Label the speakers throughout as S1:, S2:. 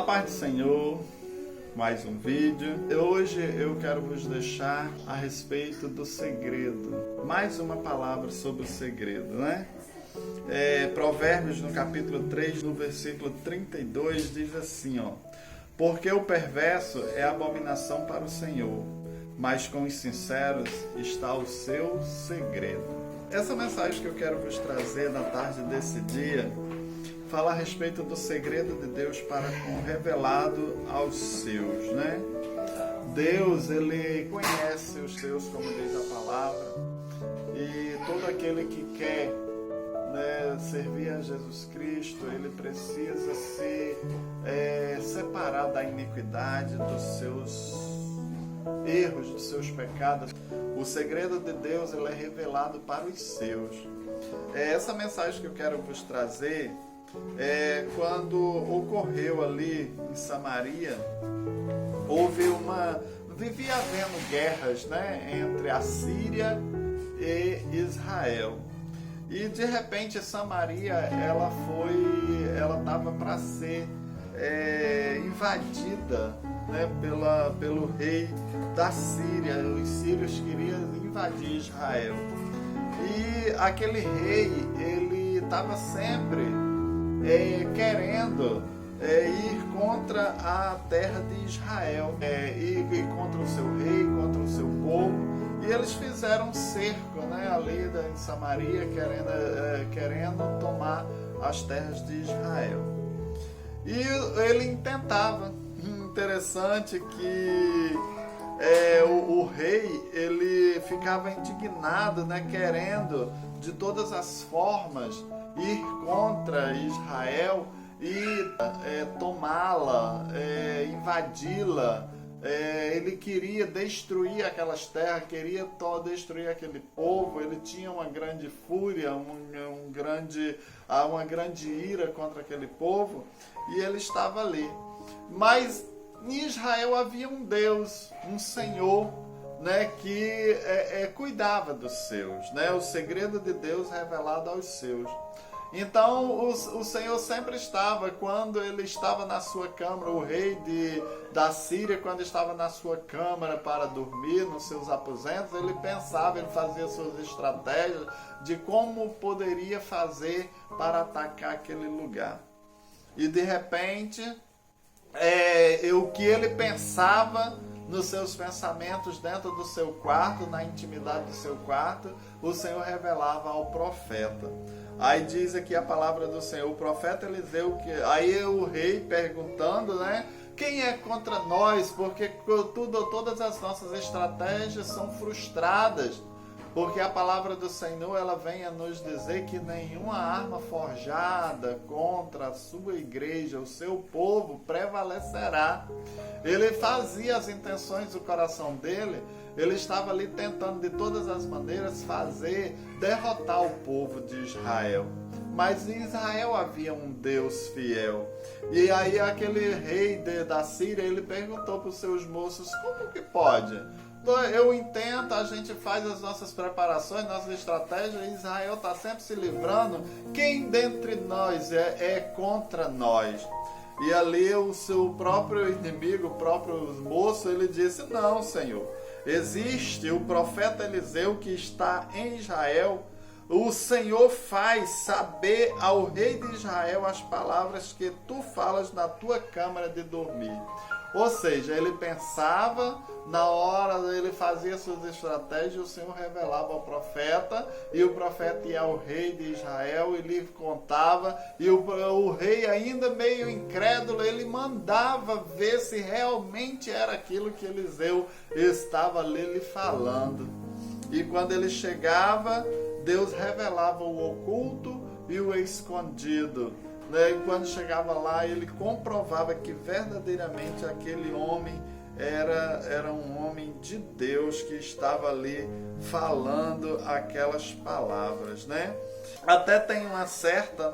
S1: paz do Senhor, mais um vídeo. Hoje eu quero vos deixar a respeito do segredo. Mais uma palavra sobre o segredo, né? Provérbios no capítulo 3, no versículo 32, diz assim, ó: porque o perverso é abominação para o Senhor, mas com os sinceros está o seu segredo. Essa mensagem que eu quero vos trazer na tarde desse dia fala a respeito do segredo de Deus revelado aos seus, né? Deus, Ele conhece os seus, como diz a palavra, e todo aquele que quer, né, servir a Jesus Cristo, ele precisa se separar da iniquidade, dos seus erros, dos seus pecados. O segredo de Deus, ele é revelado para os seus. Essa mensagem que eu quero vos trazer quando ocorreu ali em Samaria, vivia havendo guerras, né, entre a Síria e Israel. E de repente Samaria ela estava para ser invadida, né, pelo rei da Síria. Os sírios queriam invadir Israel. E aquele rei, ele estava sempre querendo ir contra a terra de Israel, ir contra o seu rei, contra o seu povo. E eles fizeram um cerco, né, ali em Samaria, querendo tomar as terras de Israel. E ele tentava. Interessante que o rei, ele ficava indignado, né, querendo de todas as formas ir contra Israel e tomá-la, invadi-la. Ele queria destruir aquelas terras, queria destruir aquele povo. Ele tinha uma grande fúria, uma grande ira contra aquele povo, e ele estava ali. Mas em Israel havia um Deus, um Senhor, né, que cuidava dos seus, né? O segredo de Deus revelado aos seus. Então o Senhor sempre estava, quando ele estava na sua câmara, o rei da Síria, quando estava na sua câmara para dormir, nos seus aposentos, ele pensava, ele fazia suas estratégias de como poderia fazer para atacar aquele lugar. E de repente, o que ele pensava nos seus pensamentos dentro do seu quarto, na intimidade do seu quarto, o Senhor revelava ao profeta. Aí diz aqui a palavra do Senhor, o profeta Eliseu, aí o rei perguntando, né, quem é contra nós? Porque todas as nossas estratégias são frustradas. Porque a palavra do Senhor, ela vem a nos dizer que nenhuma arma forjada contra a sua igreja, o seu povo, prevalecerá. Ele fazia as intenções do coração dele, ele estava ali tentando de todas as maneiras derrotar o povo de Israel. Mas em Israel havia um Deus fiel. E aí aquele rei da Síria, ele perguntou para os seus moços, como que pode? Eu entendo, a gente faz as nossas preparações, nossas estratégias, e Israel está sempre se livrando. Quem dentre nós é contra nós? E ali o seu próprio inimigo, o próprio moço, ele disse, não, Senhor, existe o profeta Eliseu que está em Israel. O Senhor faz saber ao rei de Israel as palavras que tu falas na tua câmara de dormir. Ou seja, ele pensava, na hora ele fazia suas estratégias, o Senhor revelava ao profeta, e o profeta ia ao rei de Israel e lhe contava, e o rei, ainda meio incrédulo, ele mandava ver se realmente era aquilo que Eliseu estava ali lhe falando. E quando ele chegava, Deus revelava o oculto e o escondido. E quando chegava lá, ele comprovava que verdadeiramente aquele homem era um homem de Deus que estava ali falando aquelas palavras, né? Até tem uma certa,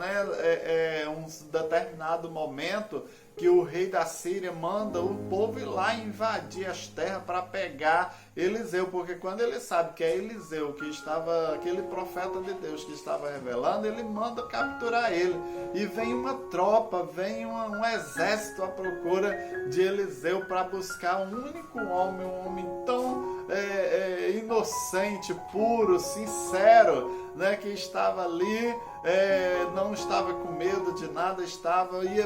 S1: um determinado momento que o rei da Síria manda o povo ir lá invadir as terras para pegar Eliseu, porque quando ele sabe que é Eliseu que estava, aquele profeta de Deus que estava revelando, ele manda capturar ele. E vem uma tropa, vem um exército à procura de Eliseu para buscar um único homem, um homem tão inocente, puro, sincero, né, que estava ali, não estava com medo de nada,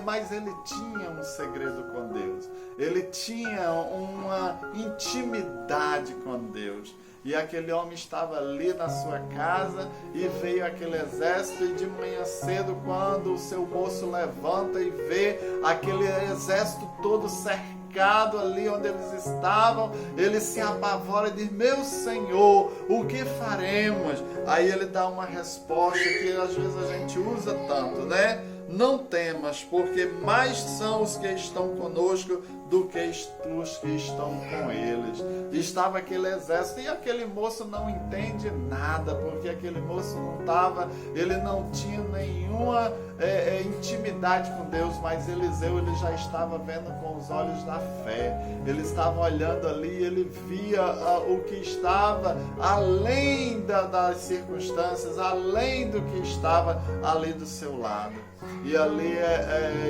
S1: mas ele tinha um segredo com Deus, ele tinha uma intimidade com Deus. E aquele homem estava ali na sua casa e veio aquele exército, e de manhã cedo, quando o seu moço levanta e vê aquele exército todo cercado ali onde eles estavam, ele se apavora e diz: meu Senhor, o que faremos? Aí ele dá uma resposta que às vezes a gente usa tanto, né? Não temas, porque mais são os que estão conosco do que os que estão com eles. Estava aquele exército e aquele moço não entende nada, porque aquele moço ele não tinha nenhuma intimidade com Deus, mas Eliseu, ele já estava vendo com os olhos da fé. Ele estava olhando ali, ele via o que estava além das circunstâncias, além do que estava ali do seu lado. E ali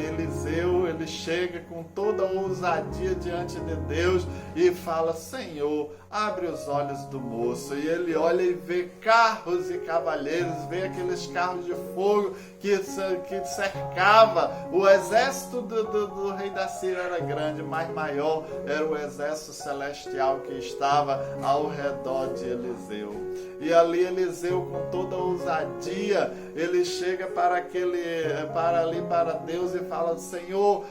S1: Eliseu, ele chega com toda a ousadia diante de Deus e fala: Senhor, abre os olhos do moço. E ele olha e vê carros e cavaleiros, vê aqueles carros de fogo que cercava. O exército do rei da Síria era grande, mas maior era o exército celestial que estava ao redor de Eliseu. E ali Eliseu, com toda a ousadia, ele chega para Deus e fala: Senhor,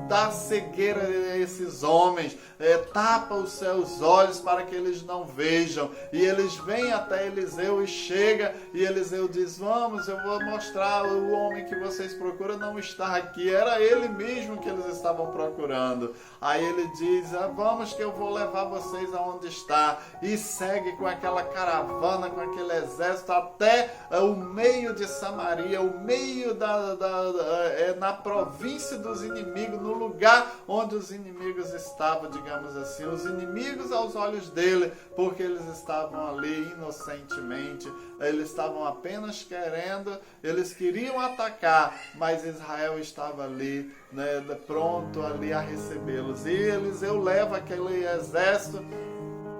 S1: dá cegueira a esses homens, tapa os seus olhos para que eles não vejam. E eles vêm até Eliseu e chega, e Eliseu diz: vamos, eu vou mostrar, o homem que vocês procuram não está aqui. Era ele mesmo que eles estavam procurando. Aí ele diz: vamos que eu vou levar vocês aonde está. E segue com aquela caravana, com aquele exército até o meio de Samaria, o meio na província dos inimigos, no lugar onde os inimigos estavam, digamos assim, os inimigos aos olhos dele, porque eles estavam ali inocentemente, eles estavam apenas eles queriam atacar, mas Israel estava ali, né, pronto ali a recebê-los. E Eliseu leva aquele exército.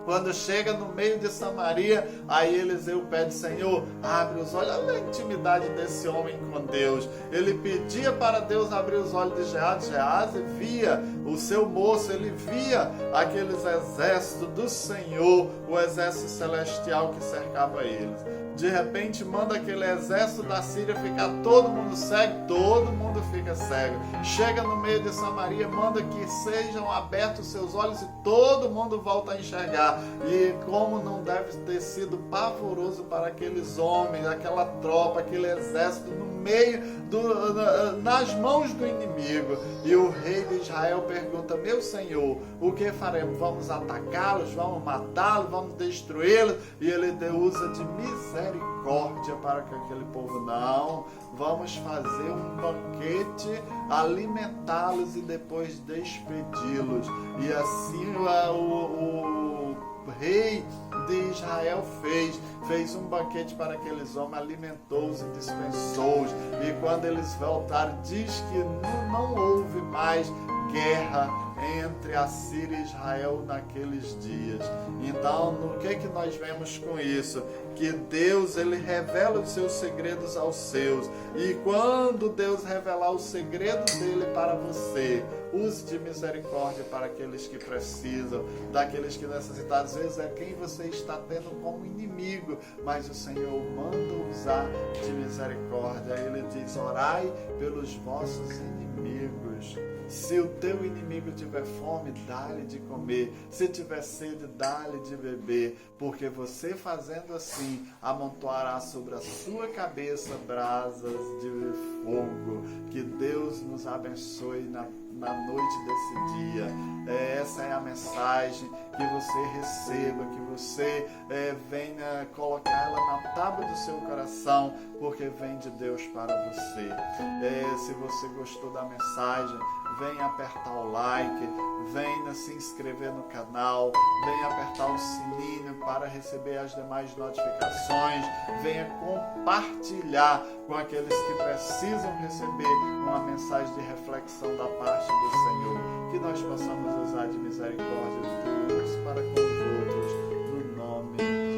S1: Quando chega no meio de Samaria, aí Eliseu pede: Senhor, abre os olhos. Olha a intimidade desse homem com Deus. Ele pedia para Deus abrir os olhos de Geazi. Geazi via o seu moço, ele via aqueles exércitos do Senhor, o exército celestial que cercava eles. De repente manda aquele exército da Síria ficar todo mundo cego, todo mundo fica cego. Chega no meio de Samaria, manda que sejam abertos os seus olhos e todo mundo volta a enxergar. E como não deve ter sido pavoroso para aqueles homens, aquela tropa, aquele exército no meio, nas mãos do inimigo. E o rei de Israel pergunta: meu Senhor, o que faremos? Vamos atacá-los? Vamos matá-los? Vamos destruí-los? E ele usa de misericórdia para que aquele povo: não, vamos fazer um banquete, alimentá-los e depois despedi-los. E assim o rei de Israel fez um banquete para aqueles homens, alimentou-os e dispensou-os. E quando eles voltaram, diz que não houve mais guerra entre a Síria e Israel naqueles dias. Então, no que nós vemos com isso? Que Deus, ele revela os seus segredos aos seus. E quando Deus revelar o segredo dele para você, use de misericórdia para aqueles que precisam, daqueles que necessitam. Às vezes é quem você está tendo como inimigo, mas o Senhor manda usar de misericórdia. Ele diz: orai pelos vossos inimigos. Se o teu inimigo tiver fome, dá-lhe de comer. Se tiver sede, dá-lhe de beber. Porque você fazendo assim, amontoará sobre a sua cabeça brasas de fogo. Que Deus nos abençoe na noite desse dia. Essa é a mensagem, que você receba, que você venha colocar ela na tábua do seu coração, porque vem de Deus para você. Se você gostou da mensagem, venha apertar o like, venha se inscrever no canal, venha apertar o sininho para receber as demais notificações, venha compartilhar com aqueles que precisam receber uma mensagem de reflexão da parte do Senhor. Que nós possamos usar de misericórdia de Deus para com os outros, no nome de